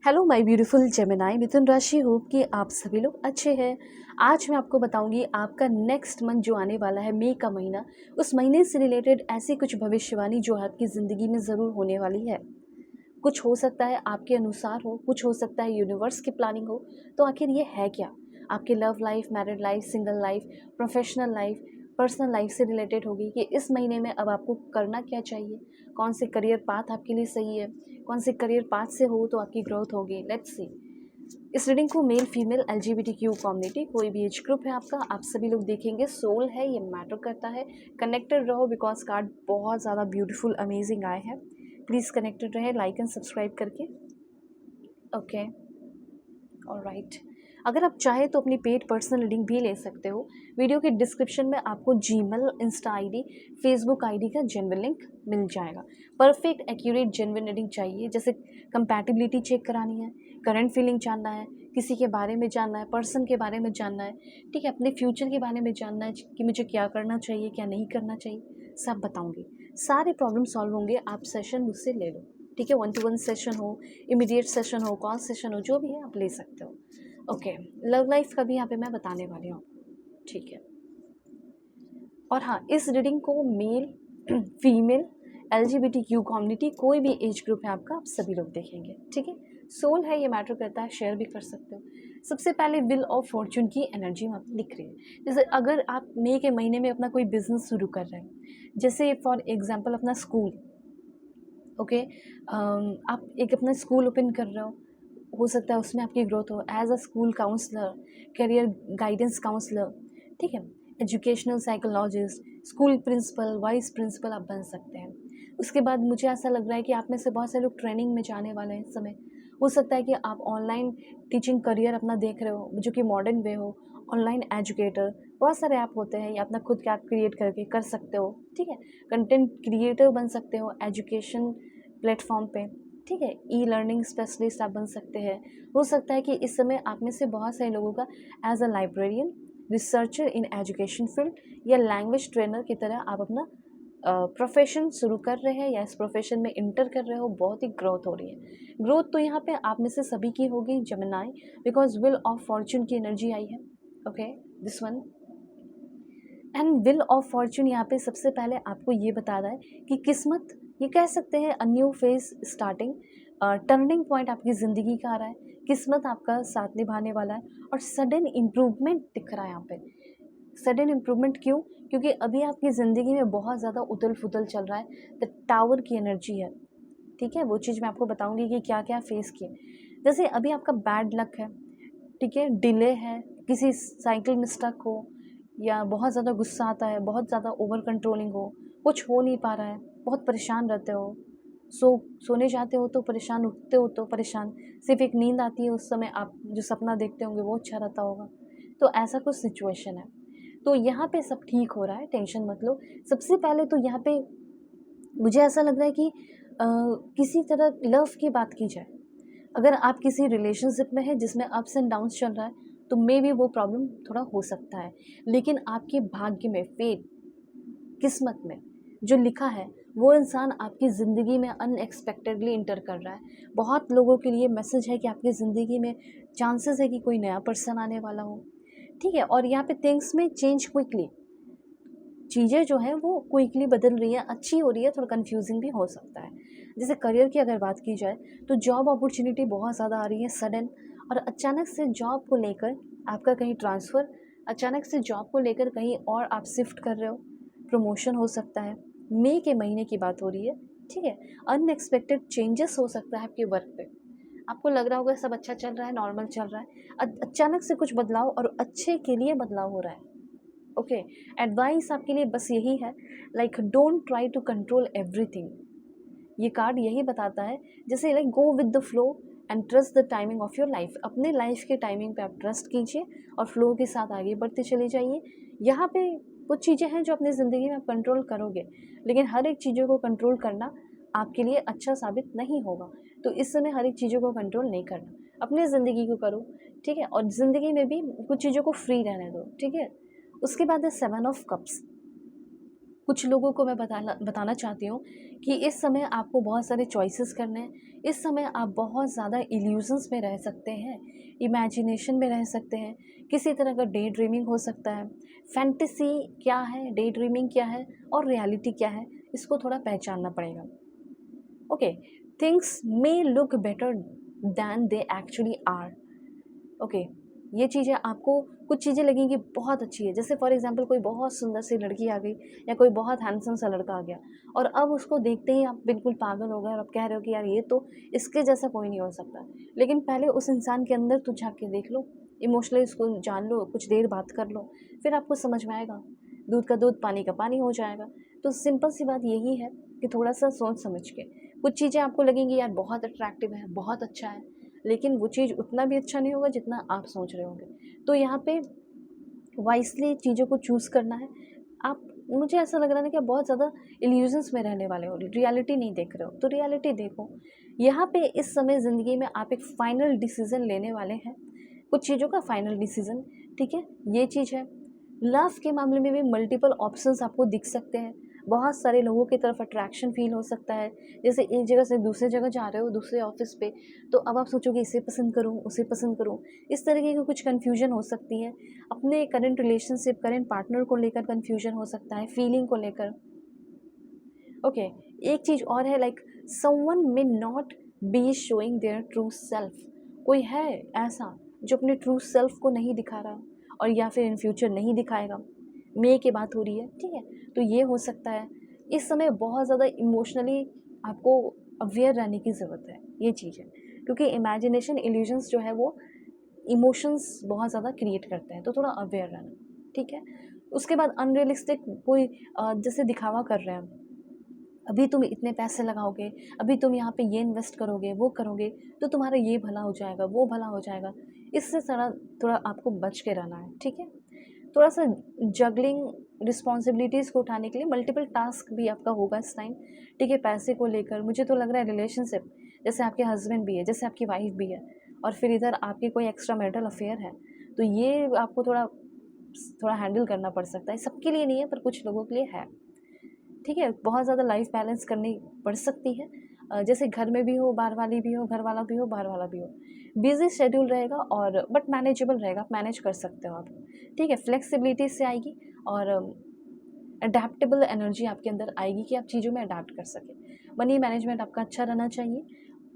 Hello my beautiful Gemini मिथुन राशि। Hope कि आप सभी लोग अच्छे हैं। आज मैं आपको बताऊंगी आपका नेक्स्ट मंथ जो आने वाला है, मई का महीना, उस महीने से रिलेटेड ऐसी कुछ भविष्यवाणी जो आपकी ज़िंदगी में ज़रूर होने वाली है। कुछ हो सकता है आपके अनुसार हो, कुछ हो सकता है यूनिवर्स की प्लानिंग हो। तो आखिर ये है क्या? आपकी love life, married life, single life, professional life, personal life से रिलेटेड होगी कि इस महीने में अब आपको करना क्या चाहिए, कौन से करियर पाथ आपके लिए सही है, कौन से करियर पाथ से हो तो आपकी ग्रोथ होगी। Let's see. इस रीडिंग को मेल फीमेल LGBTQ कम्युनिटी, कोई भी एज ग्रुप है आपका, आप सभी लोग देखेंगे। सोल है, ये मैटर करता है। कनेक्टेड रहो बिकॉज कार्ड बहुत ज़्यादा ब्यूटीफुल अमेजिंग आए हैं। प्लीज़ कनेक्टेड रहे लाइक एंड सब्सक्राइब करके। Okay, alright. अगर आप चाहें तो अपनी पेड पर्सनल रीडिंग भी ले सकते हो। वीडियो के डिस्क्रिप्शन में आपको Gmail, Insta ID, Facebook ID का जेन्युइन लिंक मिल जाएगा। परफेक्ट एक्यूरेट जेन्युइन रीडिंग चाहिए, जैसे कंपैटिबिलिटी चेक करानी है, करंट फीलिंग जानना है, किसी के बारे में जानना है, पर्सन के बारे में जानना है, ठीक है, अपने फ्यूचर के बारे में जानना है कि मुझे क्या करना चाहिए, क्या नहीं करना चाहिए, सब बताऊँगी। सारे प्रॉब्लम सॉल्व होंगे, आप सेशन मुझसे ले लो, ठीक है। 1-to-1 सेशन हो, इमीडिएट सेशन हो, कॉल सेशन हो, जो भी है आप ले सकते हो। ओके, लव लाइफ का भी यहाँ पे मैं बताने वाली हूँ, ठीक है। और हाँ, इस रीडिंग को मेल फीमेल LGBTQ कम्युनिटी, कोई भी एज ग्रुप है आपका, आप सभी लोग देखेंगे, ठीक है। सोल है, ये मैटर करता है, शेयर भी कर सकते हो। सबसे पहले व्हील ऑफ फॉर्चून की एनर्जी में लिख रही है। जैसे अगर आप मई के महीने में अपना कोई बिजनेस शुरू कर रहे हैं, जैसे फॉर एग्जाम्पल अपना स्कूल, ओके, आप एक अपना स्कूल ओपन कर रहे हो सकता है उसमें आपकी ग्रोथ हो as a school counsellor, career guidance counsellor, ठीक है, educational psychologist, school principal, vice principal आप बन सकते हैं। उसके बाद मुझे ऐसा लग रहा है कि आप में से बहुत सारे लोग ट्रेनिंग में जाने वाले हैं इस समय। हो सकता है कि आप ऑनलाइन टीचिंग करियर अपना देख रहे हो, जो कि मॉडर्न वे हो। ऑनलाइन एजुकेटर, बहुत सारे ऐप होते हैं, या अपना खुद का ऐप क्रिएट करके कर सकते हो, ठीक है। कंटेंट क्रिएटर बन सकते हो एजुकेशन प्लेटफॉर्म पे, ठीक है। ई लर्निंग स्पेशलिस्ट आप बन सकते हैं। हो सकता है कि इस समय आप में से बहुत सारे लोगों का as a librarian, researcher in education field, या लैंग्वेज ट्रेनर की तरह आप अपना प्रोफेशन शुरू कर रहे हैं या इस प्रोफेशन में इंटर कर रहे हो। बहुत ही ग्रोथ हो रही है। ग्रोथ तो यहाँ पे आप में से सभी की होगी Gemini, because will of Fortune की एनर्जी आई है। Okay, this one and will of Fortune यहाँ पे सबसे पहले आपको ये बता रहा है कि किस्मत, ये कह सकते हैं a new phase starting, turning point आपकी ज़िंदगी का आ रहा है। किस्मत आपका साथ निभाने वाला है और सडन इम्प्रूवमेंट दिख रहा है यहाँ पे। सडन इम्प्रूवमेंट क्यों? क्योंकि अभी आपकी ज़िंदगी में बहुत ज़्यादा उथल फुथल चल रहा है। द टावर की एनर्जी है, ठीक है। वो चीज़ मैं आपको बताऊंगी कि क्या क्या फेस किए। जैसे अभी आपका बैड लक है, ठीक है, डिले है, किसी साइकिल में स्टक हो, या बहुत ज़्यादा गुस्सा आता है, बहुत ज़्यादा ओवर कंट्रोलिंग हो, कुछ हो नहीं पा रहा है, बहुत परेशान रहते हो। सोने जाते हो तो परेशान, उठते हो तो परेशान, सिर्फ एक नींद आती है उस समय, आप जो सपना देखते होंगे वो अच्छा रहता होगा। तो ऐसा कुछ सिचुएशन है। तो यहाँ पे सब ठीक हो रहा है, टेंशन मत लो। सबसे पहले तो यहाँ पे मुझे ऐसा लग रहा है कि किसी तरह लव की बात की जाए। अगर आप किसी रिलेशनशिप में हैं जिसमें अप्स एंड डाउन्स चल रहा है, तो मे बी वो प्रॉब्लम थोड़ा हो सकता है। लेकिन आपके भाग्य में, फेट, किस्मत में जो लिखा है, वो इंसान आपकी ज़िंदगी में अनएक्सपेक्टेडली इंटर कर रहा है। बहुत लोगों के लिए मैसेज है कि आपकी ज़िंदगी में चांसेस है कि कोई नया पर्सन आने वाला हो, ठीक है। और यहाँ पे थिंग्स में चेंज क्विकली, चीज़ें जो हैं वो क्विकली बदल रही है, अच्छी हो रही है, थोड़ा कंफ्यूजिंग भी हो सकता है। जैसे करियर की अगर बात की जाए तो जॉब अपॉर्चुनिटी बहुत ज़्यादा आ रही है सडन, और अचानक से जॉब को लेकर आपका कहीं ट्रांसफ़र, अचानक से जॉब को लेकर कहीं और आप शिफ्ट कर रहे हो, प्रमोशन हो सकता है। मई के महीने की बात हो रही है, ठीक है। अनएक्सपेक्टेड चेंजेस हो सकता है आपके वर्क पे। आपको लग रहा होगा सब अच्छा चल रहा है, नॉर्मल चल रहा है, अचानक से कुछ बदलाव, और अच्छे के लिए बदलाव हो रहा है। ओके, एडवाइस आपके लिए बस यही है, like don't try to control everything. ये कार्ड यही बताता है, जैसे like go with the flow and trust the timing of your life. अपने लाइफ के टाइमिंग पे आप ट्रस्ट कीजिए और फ्लो के साथ आगे बढ़ते चले जाइए। यहाँ पे कुछ चीज़ें हैं जो अपनी ज़िंदगी में आप कंट्रोल करोगे, लेकिन हर एक चीज़ों को कंट्रोल करना आपके लिए अच्छा साबित नहीं होगा। तो इस समय हर एक चीज़ों को कंट्रोल नहीं करना, अपनी ज़िंदगी को करो, ठीक है। और ज़िंदगी में भी कुछ चीज़ों को फ्री रहने दो, ठीक है। उसके बाद है 7 ऑफ कप्स। कुछ लोगों को मैं बताना चाहती हूँ कि इस समय आपको बहुत सारे चॉइसेस करने हैं। इस समय आप बहुत ज़्यादा इल्यूजन्स में रह सकते हैं, इमेजिनेशन में रह सकते हैं, किसी तरह का डे ड्रीमिंग हो सकता है। फैंटेसी क्या है, डे ड्रीमिंग क्या है और रियलिटी क्या है, इसको थोड़ा पहचानना पड़ेगा। Okay, things may look better than they actually are. Okay, ये चीज़ें आपको कुछ चीज़ें लगेंगी बहुत अच्छी है, जैसे फॉर एग्जांपल कोई बहुत सुंदर सी लड़की आ गई या कोई बहुत हैंडसम सा लड़का आ गया और अब उसको देखते ही आप बिल्कुल पागल हो गए और आप कह रहे हो कि यार ये तो इसके जैसा कोई नहीं हो सकता। लेकिन पहले उस इंसान के अंदर तो झाँक के देख लो, इमोशनली उसको जान लो, कुछ देर बात कर लो, फिर आपको समझ में आएगा। दूध का दूध, पानी का पानी हो जाएगा। तो सिंपल सी बात यही है कि थोड़ा सा सोच समझ के कुछ चीज़ें आपको लगेंगी यार बहुत अट्रैक्टिव है, बहुत अच्छा है, लेकिन वो चीज़ उतना भी अच्छा नहीं होगा जितना आप सोच रहे होंगे। तो यहाँ पे वाइसली चीज़ों को चूज़ करना है। आप, मुझे ऐसा लग रहा है कि आप बहुत ज़्यादा इल्यूजन्स में रहने वाले हो, रियलिटी नहीं देख रहे हो, तो रियलिटी देखो। यहाँ पे इस समय ज़िंदगी में आप एक फ़ाइनल डिसीज़न लेने वाले हैं, कुछ चीज़ों का फ़ाइनल डिसीज़न, ठीक है? ये चीज़ है। लव के मामले में भी मल्टीपल ऑप्शंस आपको दिख सकते हैं। बहुत सारे लोगों की तरफ अट्रैक्शन फ़ील हो सकता है। जैसे एक जगह से दूसरी जगह जा रहे हो, दूसरे ऑफ़िस पे, तो अब आप सोचोगे इसे पसंद करूँ, उसे पसंद करूँ। इस तरीके की कुछ कन्फ्यूज़न हो सकती है। अपने करंट रिलेशनशिप, करंट पार्टनर को लेकर कन्फ्यूज़न हो सकता है, फीलिंग को लेकर। ओके, एक चीज़ और है, like someone may not be showing there true self. कोई है ऐसा जो अपने ट्रू सेल्फ को नहीं दिखा रहा और या फिर इन फ्यूचर नहीं दिखाएगा। मे की बात हो रही है, ठीक है? तो ये हो सकता है। इस समय बहुत ज़्यादा इमोशनली आपको अवेयर रहने की ज़रूरत है, ये चीज़ है। क्योंकि इमेजिनेशन इल्यूजन्स जो है वो इमोशंस बहुत ज़्यादा क्रिएट करते हैं, तो थोड़ा अवेयर रहना, ठीक है? उसके बाद अनरियलिस्टिक कोई जैसे दिखावा कर रहे हैं, अभी तुम इतने पैसे लगाओगे, अभी तुम यहाँ पे ये इन्वेस्ट करोगे, वो करोगे, तो तुम्हारा ये भला हो जाएगा, वो भला हो जाएगा। इससे थोड़ा थोड़ा आपको बच के रहना है, ठीक है? थोड़ा-सा जगलिंग रिस्पॉन्सिबिलिटीज़ को उठाने के लिए मल्टीपल टास्क भी आपका होगा इस टाइम, ठीक है? पैसे को लेकर मुझे तो लग रहा है रिलेशनशिप, जैसे आपके हस्बैंड भी है, जैसे आपकी वाइफ़ भी है और फिर इधर आपके कोई एक्स्ट्रा मैरिटल अफेयर है, तो ये आपको थोड़ा थोड़ा हैंडल करना पड़ सकता है। सबके लिए नहीं है, पर कुछ लोगों के लिए है। ठीक है, बहुत ज़्यादा लाइफ बैलेंस करनी पड़ सकती है। जैसे घर में भी हो, बाहर वाली भी हो, घर वाला भी हो, बाहर वाला भी हो। बिज़ी शेड्यूल रहेगा और बट मैनेजेबल रहेगा, आप मैनेज कर सकते हो आप। ठीक है, फ्लेक्सिबिलिटी से आएगी और अडैप्टेबल एनर्जी आपके अंदर आएगी कि आप चीज़ों में अडैप्ट कर सकें। मनी मैनेजमेंट आपका अच्छा रहना चाहिए।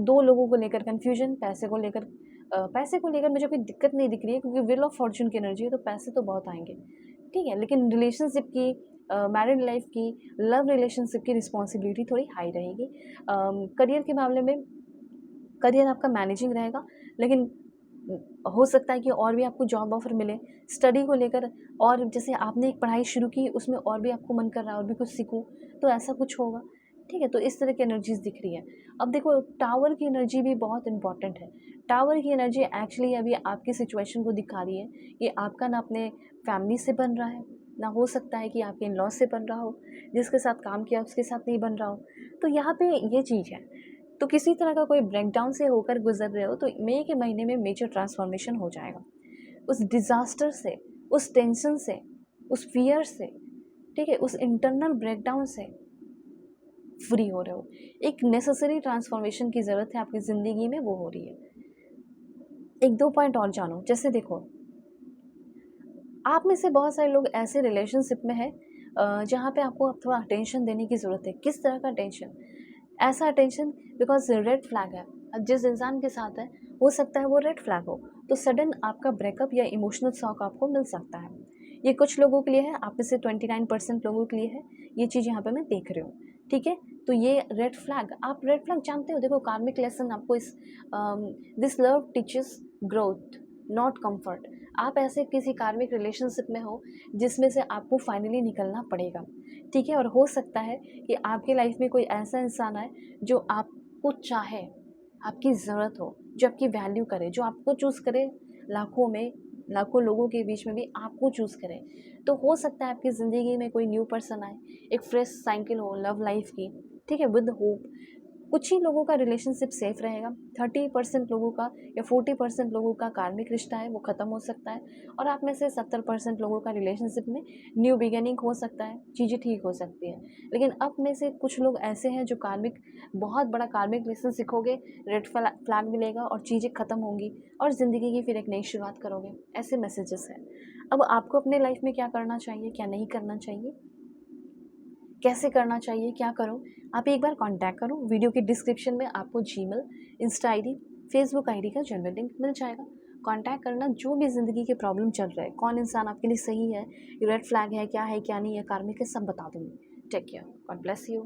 2 लोगों को लेकर कन्फ्यूजन, पैसे को लेकर मुझे कोई दिक्कत नहीं दिख रही है क्योंकि व्हील ऑफ फॉर्च्यून की एनर्जी है, तो पैसे तो बहुत आएँगे। ठीक है, लेकिन रिलेशनशिप की, मैरिड लाइफ की, लव रिलेशनशिप की रिस्पॉन्सिबिलिटी थोड़ी हाई रहेगी। करियर के मामले में करियर आपका मैनेजिंग रहेगा, लेकिन हो सकता है कि और भी आपको जॉब ऑफ़र मिले। स्टडी को लेकर, और जैसे आपने एक पढ़ाई शुरू की, उसमें और भी आपको मन कर रहा है और भी कुछ सीखूँ, तो ऐसा कुछ होगा। ठीक है, तो इस तरह की एनर्जीज़ दिख रही है। अब देखो, टावर की एनर्जी भी बहुत इम्पॉर्टेंट है। टावर की एनर्जी एक्चुअली अभी आपकी सिचुएशन को दिखा रही है कि आपका ना अपने फैमिली से बन रहा है, ना हो सकता है कि आपके इन-लॉज़ से बन रहा हो, जिसके साथ काम किया उसके साथ नहीं बन रहा हो। तो यहाँ पे ये चीज़ है। तो किसी तरह का कोई ब्रेकडाउन से होकर गुजर रहे हो, तो मई के महीने में मेजर ट्रांसफॉर्मेशन हो जाएगा। उस डिज़ास्टर से, उस टेंशन से, उस फ़ियर से, ठीक है, उस इंटरनल ब्रेकडाउन से फ्री हो रहे हो। एक नेसेसरी ट्रांसफॉर्मेशन की ज़रूरत है आपकी ज़िंदगी में, वो हो रही है। 1-2 पॉइंट और जानो, जैसे देखो, आप में से बहुत सारे लोग ऐसे रिलेशनशिप में हैं जहाँ पे आपको अब थोड़ा अटेंशन देने की ज़रूरत है। किस तरह का अटेंशन? ऐसा अटेंशन, बिकॉज़ रेड फ्लैग है। अब जिस इंसान के साथ है, हो सकता है वो रेड फ्लैग हो, तो सडन आपका ब्रेकअप या इमोशनल शॉक आपको मिल सकता है। ये कुछ लोगों के लिए है, आप में से 29% लोगों के लिए है, ये चीज़ यहाँ पे मैं देख रही हूँ, ठीक है? तो ये रेड फ्लैग, आप रेड फ्लैग जानते हो, देखो कार्मिक लेसन आपको इस this love teaches growth not comfort. आप ऐसे किसी कार्मिक रिलेशनशिप में हो जिसमें से आपको फाइनली निकलना पड़ेगा, ठीक है? और हो सकता है कि आपकी लाइफ में कोई ऐसा इंसान आए जो आपको चाहे, आपकी ज़रूरत हो, जो आपकी वैल्यू करे, जो आपको चूज़ करे, लाखों में, लाखों लोगों के बीच में भी आपको चूज़ करे। तो हो सकता है आपकी ज़िंदगी में कोई न्यू पर्सन आए, एक फ्रेश साइकिल हो लव लाइफ की, ठीक है? With hope. कुछ ही लोगों का रिलेशनशिप सेफ रहेगा, 30% लोगों का या 40% लोगों का कार्मिक रिश्ता है वो ख़त्म हो सकता है, और आप में से 70% लोगों का रिलेशनशिप में न्यू बिगिनिंग हो सकता है, चीज़ें ठीक हो सकती हैं। लेकिन अब में से कुछ लोग ऐसे हैं जो कार्मिक, बहुत बड़ा कार्मिक रिलेशन सीखोगे, रेड फ्लैग मिलेगा और चीज़ें ख़त्म होंगी और ज़िंदगी की फिर एक नई शुरुआत करोगे, ऐसे मैसेजेस हैं। अब आपको अपने लाइफ में क्या करना चाहिए, क्या नहीं करना चाहिए, कैसे करना चाहिए, क्या करो, आप एक बार कांटेक्ट करो। वीडियो के डिस्क्रिप्शन में आपको Gmail, Insta ID, Facebook ID का जनरल लिंक मिल जाएगा। कांटेक्ट करना, जो भी ज़िंदगी के प्रॉब्लम चल रहा है, कौन इंसान आपके लिए सही है, रेड फ्लैग है, क्या नहीं है, कार्मिक है, सब बता दूँगी। Take care, God bless you.